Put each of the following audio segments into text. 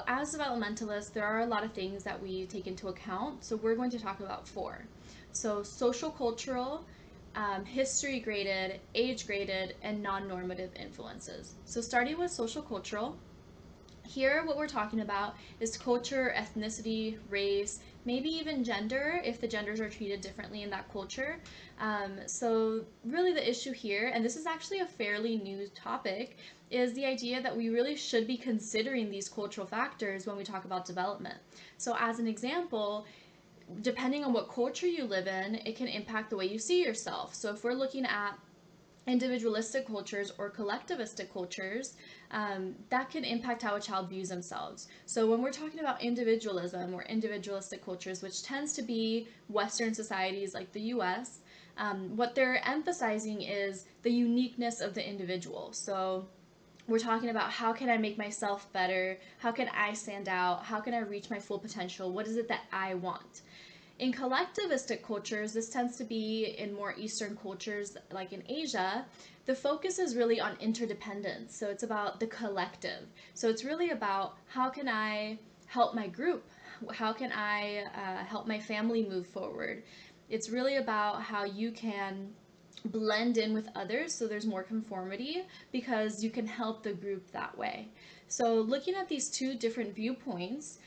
As developmentalists, there are a lot of things that we take into account. So we're going to talk about four. So social cultural, history graded, age graded, and non normative influences. So starting with social cultural, here what we're talking about is culture, ethnicity, race, maybe even gender if the genders are treated differently in that culture. So really the issue here, and this is actually a fairly new topic, is the idea that we really should be considering these cultural factors when we talk about development. So as an example, depending on what culture you live in, it can impact the way you see yourself. So if we're looking at individualistic cultures or collectivistic cultures, that can impact how a child views themselves. So when we're talking about individualism or individualistic cultures, which tends to be Western societies like the US, what they're emphasizing is the uniqueness of the individual. So we're talking about how can I make myself better? How can I stand out? How can I reach my full potential? What is it that I want? In collectivistic cultures, this tends to be in more Eastern cultures like in Asia, the focus is really on interdependence. So it's about the collective. So it's really about how can I help my group? How can I help my family move forward? It's really about how you can blend in with others so there's more conformity because you can help the group that way. So, looking at these two different viewpoints,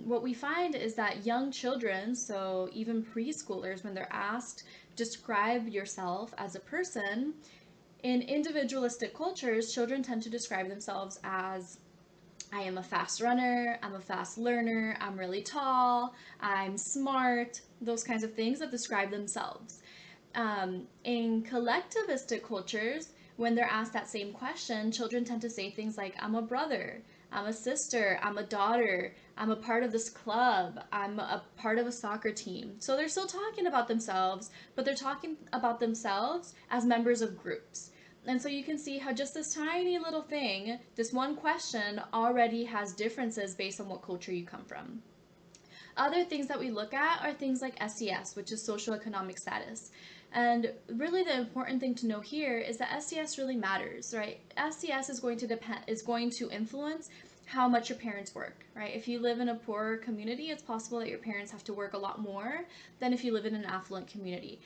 what we find is that young children, so even preschoolers, when they're asked, describe yourself as a person, in individualistic cultures, children tend to describe themselves as I am a fast runner, I'm a fast learner, I'm really tall, I'm smart, those kinds of things that describe themselves. In collectivistic cultures, when they're asked that same question, children tend to say things like, I'm a brother, I'm a sister, I'm a daughter, I'm a part of this club, I'm a part of a soccer team. So they're still talking about themselves, but they're talking about themselves as members of groups. And so you can see how just this tiny little thing, this one question, already has differences based on what culture you come from. Other things that we look at are things like SES, which is social economic status. And really the important thing to know here is that SES really matters, right? SES is going to influence how much your parents work, right? If you live in a poorer community, it's possible that your parents have to work a lot more than if you live in an affluent community.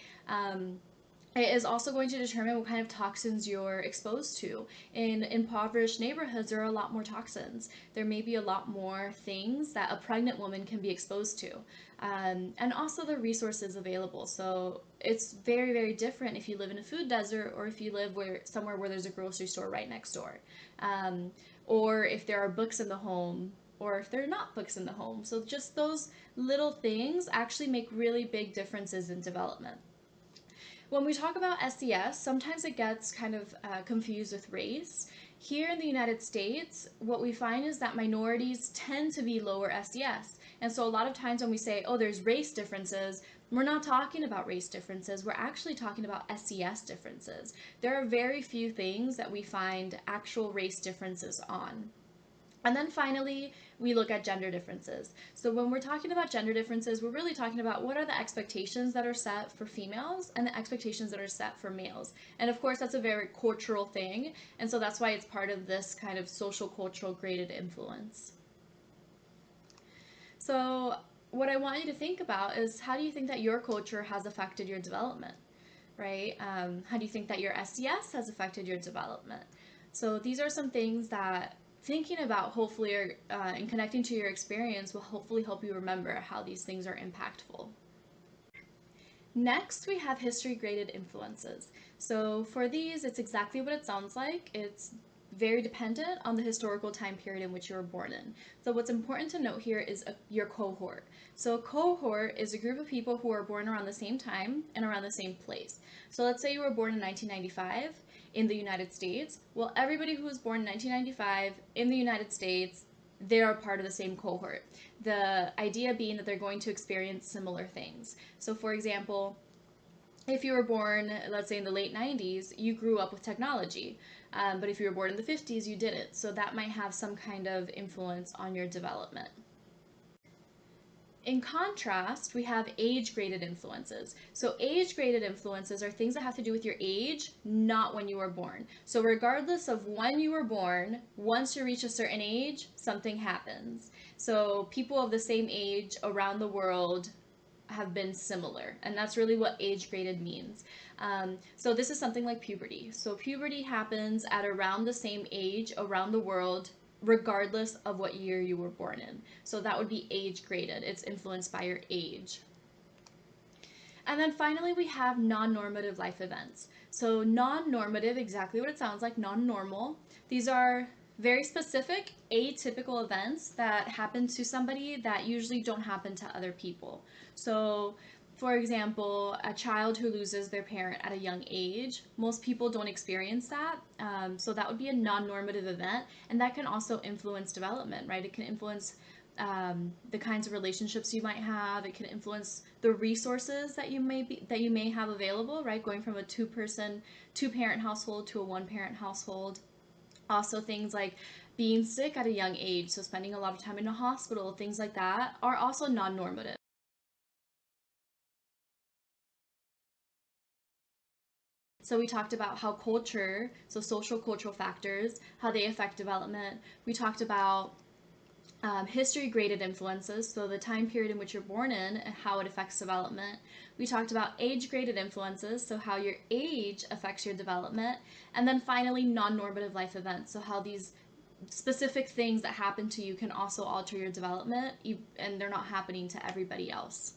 It is also going to determine what kind of toxins you're exposed to. In impoverished neighborhoods, there are a lot more toxins. There may be a lot more things that a pregnant woman can be exposed to. And also the resources available. So it's very, very different if you live in a food desert or if you live somewhere where there's a grocery store right next door. Um, or if there are books in the home or if there are not books in the home. So just those little things actually make really big differences in development. When we talk about SES, sometimes it gets kind of confused with race. Here in the United States, what we find is that minorities tend to be lower SES. And so a lot of times when we say, oh, there's race differences, we're not talking about race differences. We're actually talking about SES differences. There are very few things that we find actual race differences on. And then finally, we look at gender differences. So when we're talking about gender differences, we're really talking about what are the expectations that are set for females and the expectations that are set for males. And of course, that's a very cultural thing. And so that's why it's part of this kind of social cultural graded influence. So what I want you to think about is how do you think that your culture has affected your development, right? How do you think that your SES has affected your development? So these are some things that thinking about hopefully and connecting to your experience will hopefully help you remember how these things are impactful. Next, we have history graded influences. So for these, it's exactly what it sounds like. It's very dependent on the historical time period in which you were born in. So what's important to note here is your cohort. So a cohort is a group of people who are born around the same time and around the same place. So let's say you were born in 1995 in the United States. Well, everybody who was born in 1995 in the United States, they are part of the same cohort. The idea being that they're going to experience similar things. So, for example, if you were born, let's say in the late 90s, you grew up with technology. But if you were born in the 50s, you didn't. So that might have some kind of influence on your development. In contrast, we have age-graded influences. So age-graded influences are things that have to do with your age, not when you were born. So regardless of when you were born, once you reach a certain age, something happens. So people of the same age around the world have been similar, and that's really what age graded means. So this is something like puberty. So puberty happens at around the same age around the world, regardless of what year you were born in. So that would be age graded. It's influenced by your age. And then finally, we have non-normative life events. So non-normative, exactly what it sounds like, non-normal. These are very specific, atypical events that happen to somebody that usually don't happen to other people. So, for example, a child who loses their parent at a young age, most people don't experience that. So that would be a non-normative event, and that can also influence development, right? It can influence the kinds of relationships you might have. It can influence the resources that you may have available, right? Going from a two parent household to a one parent household. Also, things like being sick at a young age, so spending a lot of time in a hospital, things like that, are also non normative. So we talked about how culture, so social cultural factors, how they affect development. We talked about history graded influences, so the time period in which you're born in and how it affects development. We talked about age graded influences, so how your age affects your development. And then finally, non normative life events, so how these specific things that happen to you can also alter your development, and they're not happening to everybody else.